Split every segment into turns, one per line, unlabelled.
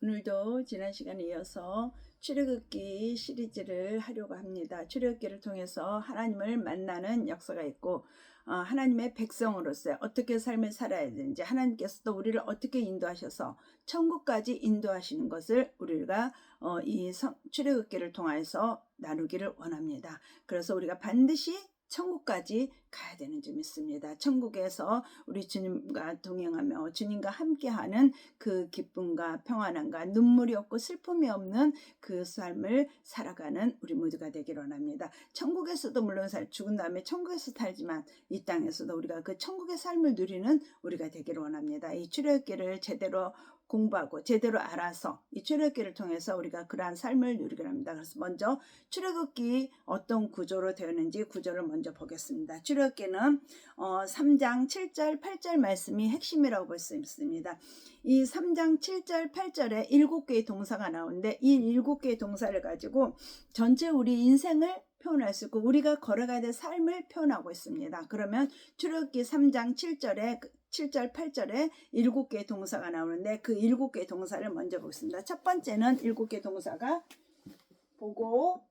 오늘도 지난 시간에 이어서 출애굽기 시리즈를 하려고 합니다. 출애굽기를 통해서 하나님을 만나는 역사가 있고 하나님의 백성으로서 어떻게 삶을 살아야 되는지, 하나님께서도 우리를 어떻게 인도하셔서 천국까지 인도하시는 것을 우리가 이 출애굽기를 통해서 나누기를 원합니다. 그래서 우리가 반드시 천국까지 가야 되는 줄 믿습니다. 천국에서 우리 주님과 동행하며 주님과 함께하는 그 기쁨과 평안함과 눈물이 없고 슬픔이 없는 그 삶을 살아가는 우리 모두가 되기를 원합니다. 천국에서도 물론 죽은 다음에 천국에서 살지만 이 땅에서도 우리가 그 천국의 삶을 누리는 우리가 되기를 원합니다. 이 출애굽기를 제대로 공부하고 제대로 알아서 이 출애굽기를 통해서 우리가 그러한 삶을 누리기를 합니다. 그래서 먼저 출애굽기 어떤 구조로 되었는지 구조를 먼저 보겠습니다. 출애굽기는 3장 7절 8절 말씀이 핵심이라고 볼 수 있습니다. 이 3장 7절 8절에 7개의 동사가 나오는데 이 7개의 동사를 가지고 전체 우리 인생을 표현할 수 있고 우리가 걸어가야 될 삶을 표현하고 있습니다. 그러면 출애굽기 3장 7절 8절에 7개의 동사가 나오는데 그 7개의 동사를 먼저 보겠습니다. 첫 번째는 7개의 동사가 보고,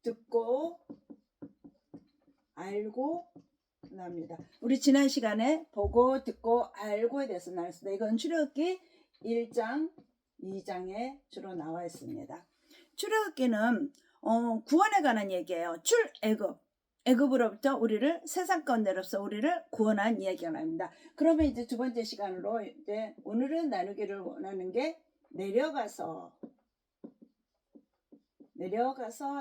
듣고, 알고 나옵니다. 우리 지난 시간에 보고, 듣고, 알고에 대해서 나눴습니다. 이건 출애굽기 1장, 2장에 주로 나와 있습니다. 출애굽기는 구원에 관한 얘기예요. 출애굽. 애굽으로부터 우리를 세상 가운데로서 우리를 구원한 이야기가 나옵니다. 그러면 이제 두 번째 시간으로 이제 오늘은 나누기를 원하는 게 내려가서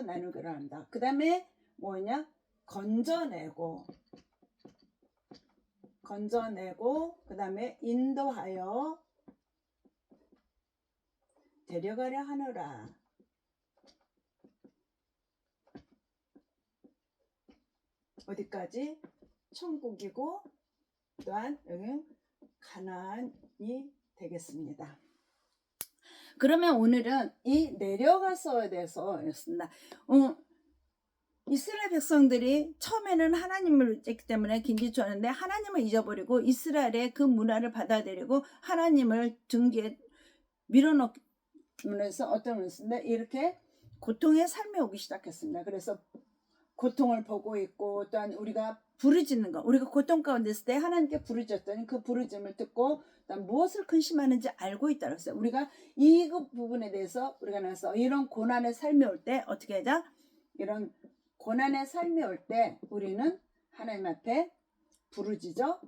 나누기를 합니다. 그 다음에 뭐냐? 건져내고 그 다음에 인도하여 데려가려 하노라. 어디까지? 천국이고 또한 여기 가나안이 되겠습니다. 그러면 오늘은 이 내려가서에 대해서 였습니다. 이스라엘 백성들이 처음에는 하나님을 잊었기 때문에 굉장히 좋았는데 하나님을 잊어버리고 이스라엘의 그 문화를 받아들이고 하나님을 등 뒤에 밀어넣으면서 어떤 것인데 이렇게 고통의 삶이 오기 시작했습니다. 그래서 고통을 보고 있고 또한 우리가 부르짖는 거, 우리가 고통 가운데 있을 때 하나님께 부르짖었더니 그 부르짖음을 듣고 무엇을 근심하는지 알고 있다고 했어요. 우리가 이 부분에 대해서 우리가 나서 이런 고난의 삶이 올 때 어떻게 하자? 이런 고난의 삶이 올 때 우리는 하나님 앞에 부르짖어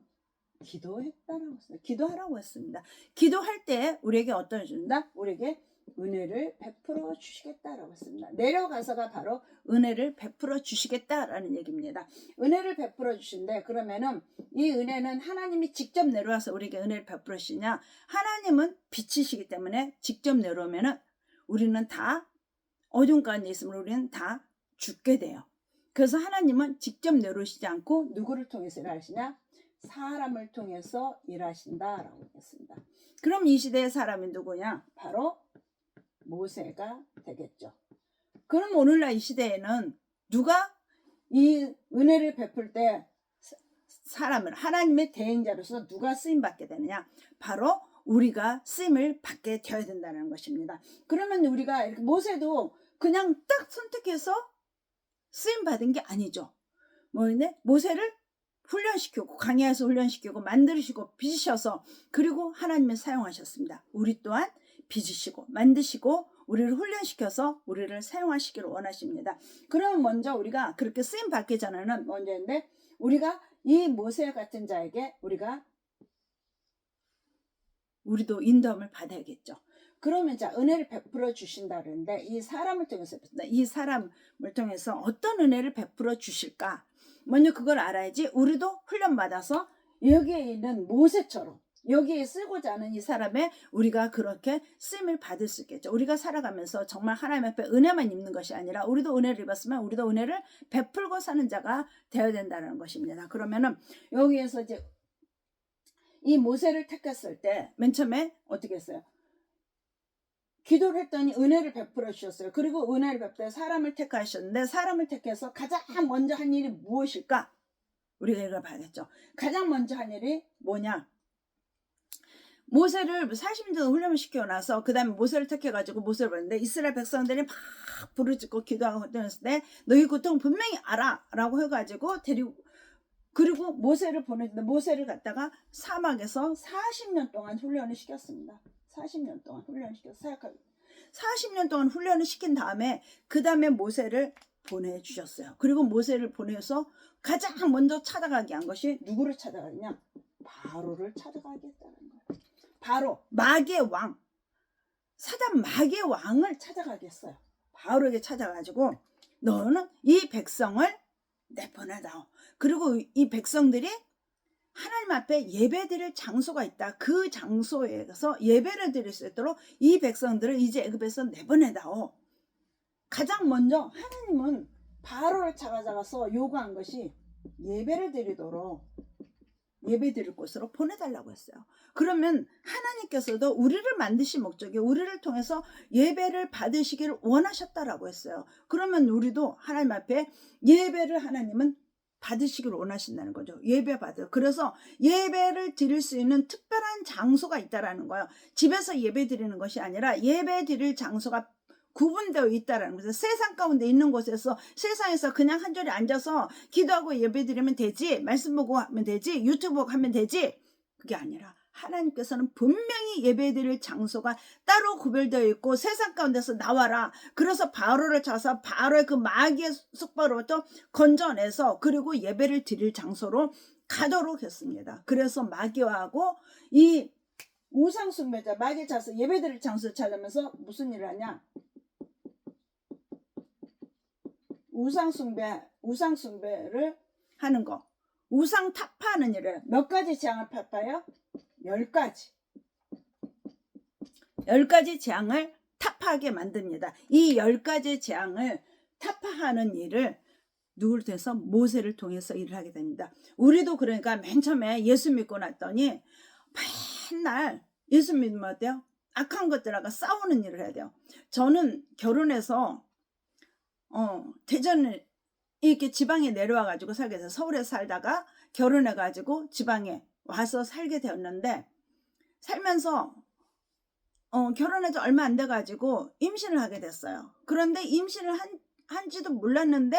기도했다라고 했어요. 기도하라고 했습니다. 기도할 때 우리에게 어떤 준다? 우리에게 은혜를 베풀어 주시겠다라고 했습니다. 내려가서가 바로 은혜를 베풀어 주시겠다라는 얘기입니다. 은혜를 베풀어 주신데 그러면은 이 은혜는 하나님이 직접 내려와서 우리에게 은혜를 베풀어 주시냐? 하나님은 빛이시기 때문에 직접 내려오면은 우리는 다 어둠 가운데 있으면 우리는 다 죽게 돼요. 그래서 하나님은 직접 내려오시지 않고 누구를 통해서 일하시냐? 사람을 통해서 일하신다라고 했습니다. 그럼 이 시대의 사람이 누구냐? 바로 모세가 되겠죠. 그럼 오늘날 이 시대에는 누가 이 은혜를 베풀 때 사람을 하나님의 대행자로서 누가 쓰임 받게 되느냐? 바로 우리가 쓰임을 받게 되어야 된다는 것입니다. 그러면 우리가 이렇게 모세도 그냥 딱 선택해서 쓰임 받은 게 아니죠. 뭐였네? 모세를 훈련시키고 광야에서 훈련시키고 만드시고 빚으셔서 그리고 하나님을 사용하셨습니다. 우리 또한 빚으시고 만드시고 우리를 훈련시켜서 우리를 사용하시기를 원하십니다. 그러면 먼저 우리가 그렇게 쓰임 받기 전에는 먼저인데 우리가 이 모세 같은 자에게 우리도 인도함을 받아야겠죠. 그러면 자 은혜를 베풀어 주신다 그러는데 이 사람을 통해서 어떤 은혜를 베풀어 주실까? 먼저 그걸 알아야지 우리도 훈련받아서 여기에 있는 모세처럼 여기에 쓰고자 하는 이 사람의 우리가 그렇게 쓰임을 받을 수 있겠죠. 우리가 살아가면서 정말 하나님 앞에 은혜만 입는 것이 아니라 우리도 은혜를 입었으면 우리도 은혜를 베풀고 사는 자가 되어야 된다는 것입니다. 그러면은 여기에서 이제 이 모세를 택했을 때 맨 처음에 어떻게 했어요? 기도를 했더니 은혜를 베풀어 주셨어요. 그리고 은혜를 베풀어 사람을 택하셨는데 사람을 택해서 가장 먼저 한 일이 무엇일까? 우리가 이걸 봐야겠죠. 가장 먼저 한 일이 뭐냐? 모세를 40년 훈련을 시키고 나서 그 다음에 모세를 택해가지고 모세를 보냈는데 이스라엘 백성들이 막 부르짖고 기도하고 했을 때 너희 고통 분명히 알아 라고 해가지고 데리고 그리고 모세를 보냈는데 모세를 갖다가 사막에서 40년 동안 훈련을 시켰습니다. 40년 동안 훈련을 시켰어요. 사역하고 40년 동안 훈련을 시킨 다음에 그 다음에 모세를 보내주셨어요. 그리고 모세를 보내서 가장 먼저 찾아가게 한 것이 누구를 찾아가냐? 바로를 찾아가게 했다는 거예요. 바로 마귀의 왕, 사단 마귀의 왕을 찾아가게 했어요. 바로에게 찾아가지고 너는 이 백성을 내보내다오. 그리고 이 백성들이 하나님 앞에 예배드릴 장소가 있다. 그 장소에서 예배를 드릴 수 있도록 이 백성들을 이제 애굽에서 내보내다오. 가장 먼저 하나님은 바로를 찾아가서 요구한 것이 예배를 드리도록 예배 드릴 곳으로 보내달라고 했어요. 그러면 하나님께서도 우리를 만드신 목적이 우리를 통해서 예배를 받으시기를 원하셨다라고 했어요. 그러면 우리도 하나님 앞에 예배를 하나님은 받으시기를 원하신다는 거죠. 예배 받을. 그래서 예배를 드릴 수 있는 특별한 장소가 있다라는 거예요. 집에서 예배 드리는 것이 아니라 예배 드릴 장소가 구분되어 있다라는 거죠. 세상 가운데 있는 곳에서 세상에서 그냥 한 자리에 앉아서 기도하고 예배 드리면 되지, 말씀 보고 하면 되지, 유튜브 보고 하면 되지, 그게 아니라 하나님께서는 분명히 예배 드릴 장소가 따로 구별되어 있고 세상 가운데서 나와라. 그래서 바로를 쳐서 바로의 그 마귀의 속박으로부터 건져내서 그리고 예배를 드릴 장소로 가도록 했습니다. 그래서 마귀와하고 이 우상 숭배자 마귀 차서 예배 드릴 장소를 찾으면서 무슨 일을 하냐? 우상 숭배를 하는 거. 우상 타파하는 일을 몇 가지 재앙을 타파해요? 10가지. 10가지 재앙을 타파하게 만듭니다. 이 10가지 재앙을 타파하는 일을 누구를 통해서? 모세를 통해서 일을 하게 됩니다. 우리도 그러니까 맨 처음에 예수 믿고 났더니 맨날 예수 믿으면 어때요? 악한 것들하고 싸우는 일을 해야 돼요. 저는 결혼해서 대전에 이렇게 지방에 내려와가지고 살게 돼서 서울에 살다가 결혼해가지고 지방에 와서 살게 되었는데 살면서 결혼해서 얼마 안 돼가지고 임신을 하게 됐어요. 그런데 임신을 한지도 몰랐는데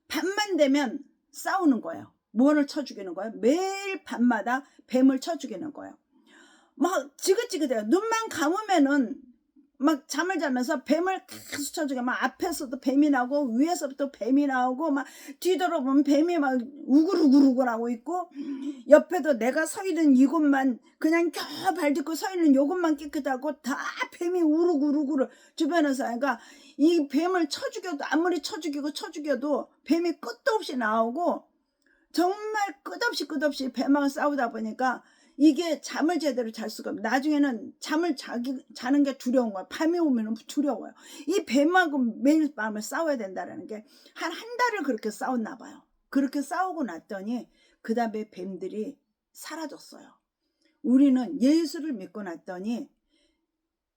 밤만 되면 싸우는 거예요. 뭐를 쳐 죽이는 거예요? 매일 밤마다 뱀을 쳐 죽이는 거예요. 막 지긋지긋해요. 눈만 감으면은 막 잠을 자면서 뱀을 계속 쳐주게 막 앞에서도 뱀이 나오고 위에서부터 뱀이 나오고 막 뒤돌아보면 뱀이 막 우글우글우글 하고 있고 옆에도 내가 서 있는 이곳만 그냥 겨 발딛고 서 있는 요것만 깨끗하고 다 뱀이 우르구르구르 주변에서 그러니까 이 뱀을 쳐 죽여도 아무리 쳐 죽여도 뱀이 끝도 없이 나오고 정말 끝없이 뱀하고 싸우다 보니까 이게 잠을 제대로 잘 수가 없어요. 나중에는 잠을 자는 게 두려운 거야. 밤이 오면 두려워요. 이 뱀하고 매일 밤을 싸워야 된다는 게 한 달을 그렇게 싸웠나 봐요. 그렇게 싸우고 났더니 그 다음에 뱀들이 사라졌어요. 우리는 예수를 믿고 났더니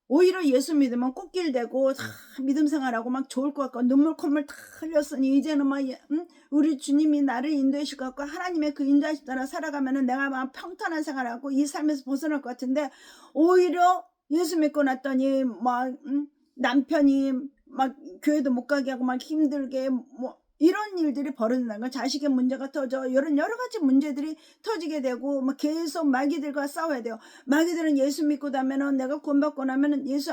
오히려 예수 믿으면 꽃길 되고 다 믿음 생활하고 막 좋을 것 같고 눈물 콧물 다 흘렸으니 이제는 막 우리 주님이 나를 인도해 주실 것 같고 하나님의 그 인도하심 따라 살아가면은 내가 막 평탄한 생활하고 이 삶에서 벗어날 것 같은데 오히려 예수 믿고 났더니 막 남편이 막 교회도 못 가게 하고 막 힘들게 뭐 이런 일들이 벌어진다는 건 자식의 문제가 터져 이런 여러 가지 문제들이 터지게 되고 막 계속 마귀들과 싸워야 돼요. 마귀들은 예수 믿고 나면은 내가 구원받고 나면은 예수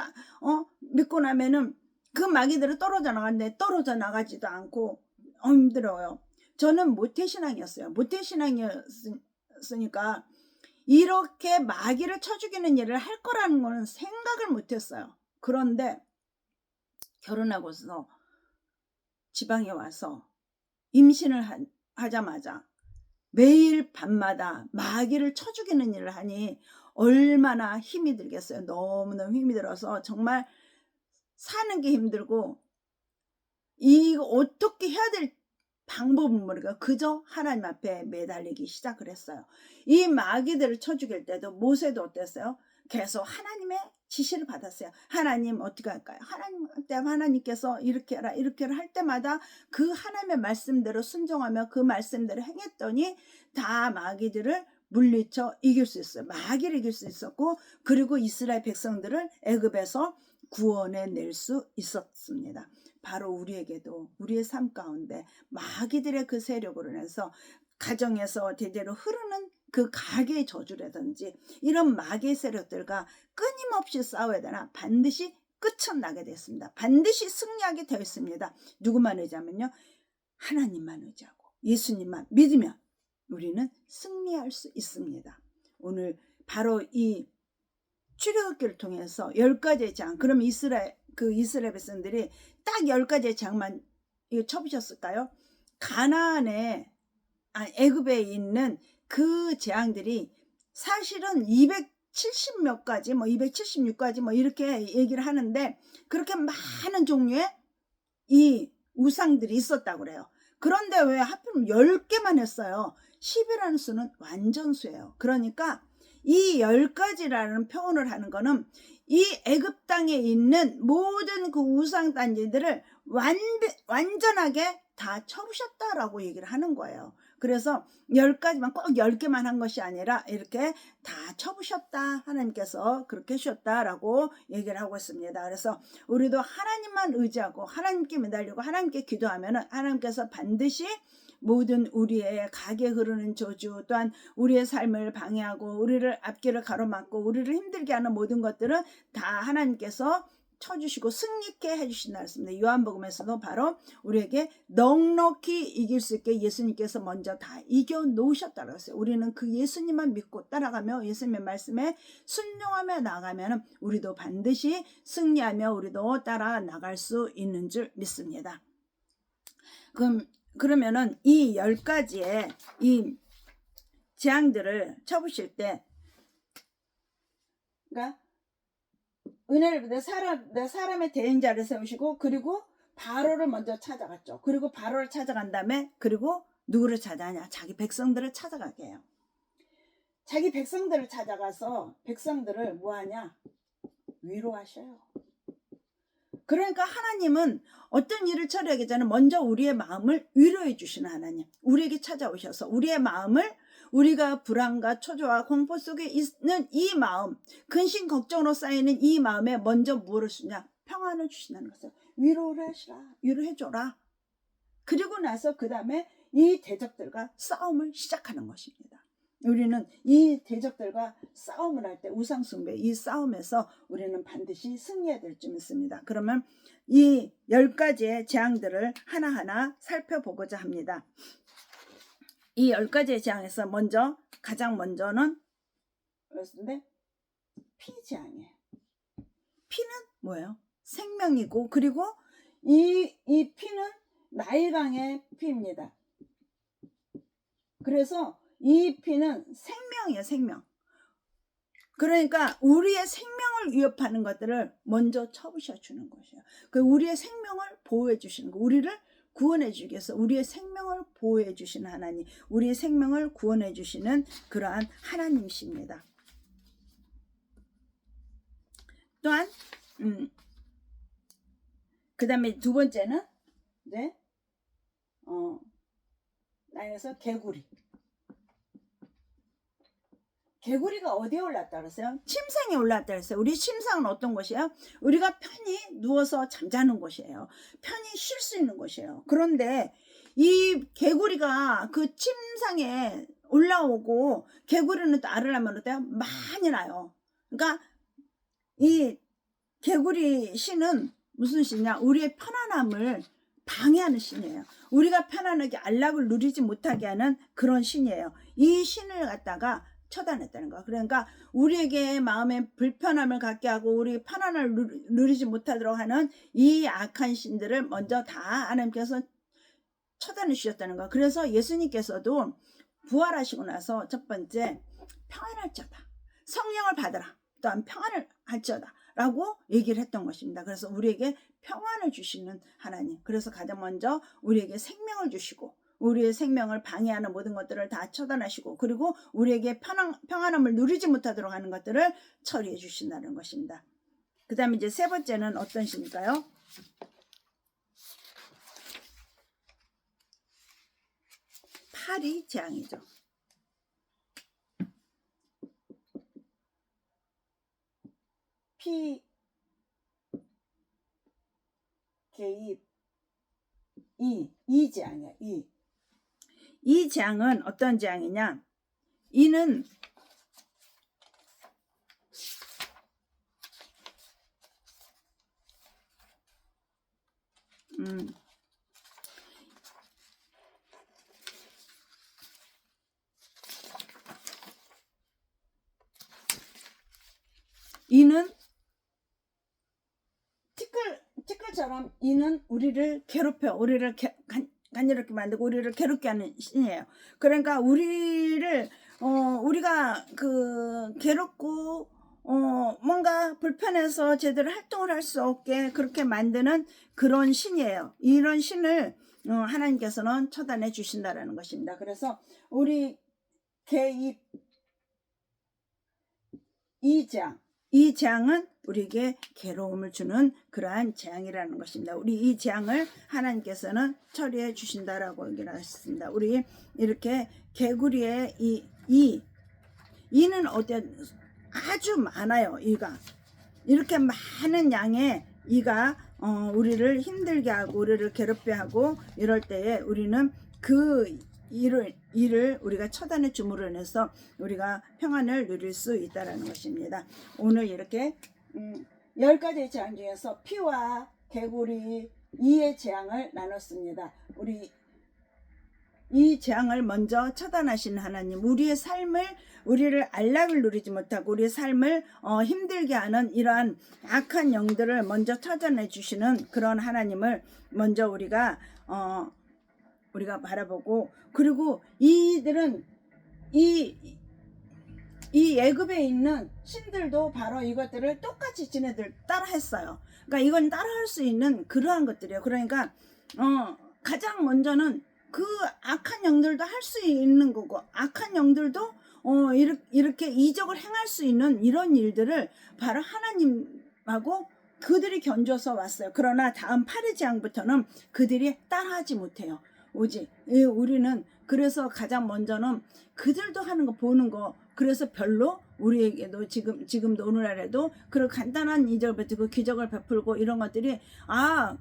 믿고 나면은 그 마귀들은 떨어져 나갔는데 떨어져 나가지도 않고 힘들어요. 저는 모태신앙이었어요. 모태신앙이었으니까 이렇게 마귀를 쳐 죽이는 일을 할 거라는 거는 생각을 못했어요. 그런데 결혼하고서 지방에 와서 임신을 하자마자 매일 밤마다 마귀를 쳐 죽이는 일을 하니 얼마나 힘이 들겠어요. 너무너무 힘이 들어서 정말 사는 게 힘들고 이거 어떻게 해야 될 방법은 모르겠어요. 그저 하나님 앞에 매달리기 시작을 했어요. 이 마귀들을 쳐 죽일 때도 모세도 어땠어요? 계속 하나님의 지시를 받았어요. 하나님 어떻게 할까요? 하나님께서 이렇게 해라 이렇게 해라 할 때마다 그 하나님의 말씀대로 순종하며 그 말씀대로 행했더니 다 마귀들을 물리쳐 이길 수 있어요. 마귀를 이길 수 있었고, 그리고 이스라엘 백성들을 애굽에서 구원해 낼 수 있었습니다. 바로 우리에게도 우리의 삶 가운데 마귀들의 그 세력으로 인해서 가정에서 대대로 흐르는 그 가계의 저주라든지 이런 마귀의 세력들과 끊임없이 싸워야 되나 반드시 끝은 나게 됐습니다. 반드시 승리하게 되어 있습니다. 누구만 의지하면요, 하나님만 의지하고 예수님만 믿으면 우리는 승리할 수 있습니다. 오늘 바로 이 출애굽기를 통해서 10가지의 재앙, 그럼 이스라엘 백성들이 딱 10가지의 재앙만 이거 쳐보셨을까요? 가나안에 애굽에 있는 그 재앙들이 사실은 270 몇 가지, 276가지 이렇게 얘기를 하는데, 그렇게 많은 종류의 이 우상들이 있었다고 그래요. 그런데 왜 하필 10개만 했어요? 10이라는 수는 완전수예요. 그러니까 이 10가지라는 표현을 하는 거는 이 애굽 땅에 있는 모든 그 우상 단지들을 완전하게 다 쳐부셨다라고 얘기를 하는 거예요. 그래서 10가지만 꼭 10개만 한 것이 아니라 이렇게 다 쳐부셨다, 하나님께서 그렇게 하셨다라고 얘기를 하고 있습니다. 그래서 우리도 하나님만 의지하고 하나님께 매달리고 하나님께 기도하면 하나님께서 반드시 모든 우리의 가게 흐르는 저주, 또한 우리의 삶을 방해하고 우리를 앞길을 가로막고 우리를 힘들게 하는 모든 것들은 다 하나님께서 쳐주시고 승리케 해주신다 했습니다. 요한복음에서도 바로 우리에게 넉넉히 이길 수 있게 예수님께서 먼저 다 이겨놓으셨다고 했어요. 우리는 그 예수님만 믿고 따라가며 예수님의 말씀에 순종하며 나가면 우리도 반드시 승리하며 우리도 따라 나갈 수 있는 줄 믿습니다. 그러면은 이 10가지의 이 재앙들을 쳐보실 때, 그러니까 은혜를 받아 사람의 대행자를 세우시고, 그리고 바로를 먼저 찾아갔죠. 그리고 바로를 찾아간 다음에 그리고 누구를 찾아가냐? 자기 백성들을 찾아가게 해요. 자기 백성들을 찾아가서 백성들을 뭐하냐? 위로하셔요. 그러니까 하나님은 어떤 일을 처리하기 전에 먼저 우리의 마음을 위로해 주시는 하나님, 우리에게 찾아오셔서 우리의 마음을, 우리가 불안과 초조와 공포 속에 있는 이 마음, 근심 걱정으로 쌓이는 이 마음에 먼저 무엇을 주냐? 평안을 주신다는 것을. 위로를 하시라, 위로해 줘라. 그리고 나서 그 다음에 이 대적들과 싸움을 시작하는 것입니다. 우리는 이 대적들과 싸움을 할 때, 우상숭배 이 싸움에서 우리는 반드시 승리해야 될 줄 믿습니다. 그러면 이 10가지의 재앙들을 하나하나 살펴보고자 합니다. 이 10가지의 재앙에서 가장 먼저는 그렇습니다. 피재앙이에요. 피는 뭐예요? 생명이고, 그리고 이 피는 나일강의 피입니다. 그래서 이 피는 생명이에요, 생명. 그러니까 우리의 생명을 위협하는 것들을 먼저 쳐부셔 주는 것이에요. 우리의 생명을 보호해 주시는 거, 우리를 구원해 주기 위해서 우리의 생명을 보호해 주시는 하나님, 우리의 생명을 구원해 주시는 그러한 하나님이십니다. 또한 그 다음에 두 번째는 나에서 개구리가 어디에 올랐다 그랬어요? 침상에 올랐다 그랬어요. 우리 침상은 어떤 곳이에요? 우리가 편히 누워서 잠자는 곳이에요. 편히 쉴 수 있는 곳이에요. 그런데 이 개구리가 그 침상에 올라오고, 개구리는 또 알을 낳으면 어때요? 많이 나요. 그러니까 이 개구리 신은 무슨 신이냐? 우리의 편안함을 방해하는 신이에요. 우리가 편안하게 안락을 누리지 못하게 하는 그런 신이에요. 이 신을 갖다가 처단했다는 거야. 그러니까 우리에게 마음의 불편함을 갖게 하고 우리 편안함을 누리지 못하도록 하는 이 악한 신들을 먼저 다 하나님께서 처단해 주셨다는 거야. 그래서 예수님께서도 부활하시고 나서 첫 번째, 평안할지어다, 성령을 받아라, 또한 평안을 할지어다 라고 얘기를 했던 것입니다. 그래서 우리에게 평안을 주시는 하나님, 그래서 가장 먼저 우리에게 생명을 주시고 우리의 생명을 방해하는 모든 것들을 다 처단하시고, 그리고 우리에게 평안함을 누리지 못하도록 하는 것들을 처리해 주신다는 것입니다. 그 다음에 이제 세 번째는 어떤 신일까요? 파리 재앙이죠. 피 개입 이 재앙이야. 이 재앙은 어떤 재앙이냐? 이는 이는 티끌처럼 이는 우리를 괴롭혀, 우리를 간지럽게 만들고 우리를 괴롭게 하는 신이에요. 그러니까 우리를 우리가 그 괴롭고 뭔가 불편해서 제대로 활동을 할 수 없게 그렇게 만드는 그런 신이에요. 이런 신을 하나님께서는 처단해 주신다라는 것입니다. 그래서 우리 개입 이 재앙은 우리에게 괴로움을 주는 그러한 재앙이라는 것입니다. 우리 이 재앙을 하나님께서는 처리해 주신다라고 얘기를 하셨습니다. 우리 이렇게 개구리의 이는 아주 많아요. 이가 이렇게 많은 양의 이가 우리를 힘들게 하고 우리를 괴롭게 하고 이럴 때에 우리는 그 이를 우리가 처단해 줌으로 인해서 우리가 평안을 누릴 수 있다는 것입니다. 오늘 이렇게 10가지의 재앙 중에서 피와 개구리 이의 재앙을 나눴습니다. 우리 이 재앙을 먼저 처단하시는 하나님, 우리의 삶을 우리를 안락을 누리지 못하고 우리의 삶을 힘들게 하는 이러한 악한 영들을 먼저 처단해 주시는 그런 하나님을 먼저 우리가 바라보고, 그리고 이들은 이 애굽에 있는 신들도 바로 이것들을 똑같이 지네들 따라했어요. 그러니까 이건 따라할 수 있는 그러한 것들이에요. 그러니까 가장 먼저는 그 악한 영들도 할 수 있는 거고, 악한 영들도 이렇게 이적을 행할 수 있는 이런 일들을 바로 하나님하고 그들이 견줘서 왔어요. 그러나 다음 8의 재앙부터는 그들이 따라하지 못해요. 오직 우리는 그래서 가장 먼저는 그들도 하는 거 보는 거, 그래서 별로 우리에게도 지금도 오늘날에도 그런 간단한 이적을 그 기적을 베풀고 이런 것들이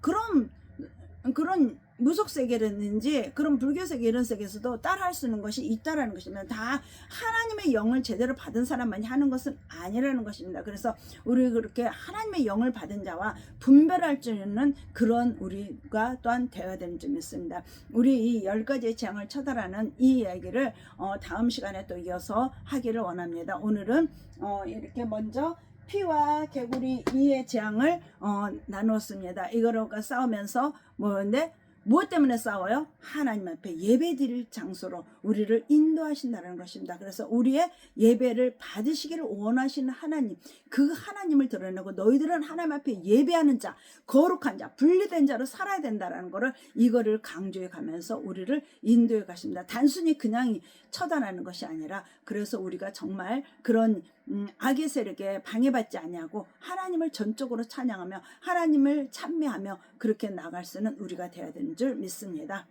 그런 무속 세계라든지 그런 불교 세계 이런 세계에서도 따라할 수 있는 것이 있다라는 것입니다. 다 하나님의 영을 제대로 받은 사람만이 하는 것은 아니라는 것입니다. 그래서 우리 그렇게 하나님의 영을 받은 자와 분별할 줄 있는 그런 우리가 또한 되어야 되는 점이 있습니다. 우리 이 10가지의 재앙을 처단하는 이 이야기를 다음 시간에 또 이어서 하기를 원합니다. 오늘은 이렇게 먼저 피와 개구리 이의 재앙을 나누었습니다. 이거로가 싸우면서 뭐인데 무엇 때문에 싸워요? 하나님 앞에 예배드릴 장소로 우리를 인도하신다는 것입니다. 그래서 우리의 예배를 받으시기를 원하시는 하나님, 그 하나님을 드러내고 너희들은 하나님 앞에 예배하는 자, 거룩한 자, 분리된 자로 살아야 된다는 거를 이거를 강조해 가면서 우리를 인도해 가십니다. 단순히 그냥 처단하는 것이 아니라, 그래서 우리가 정말 그런 악의 세력에 방해받지 아니하고 하나님을 전적으로 찬양하며 하나님을 찬미하며 그렇게 나갈 수는 우리가 되어야 되는 줄 믿습니다.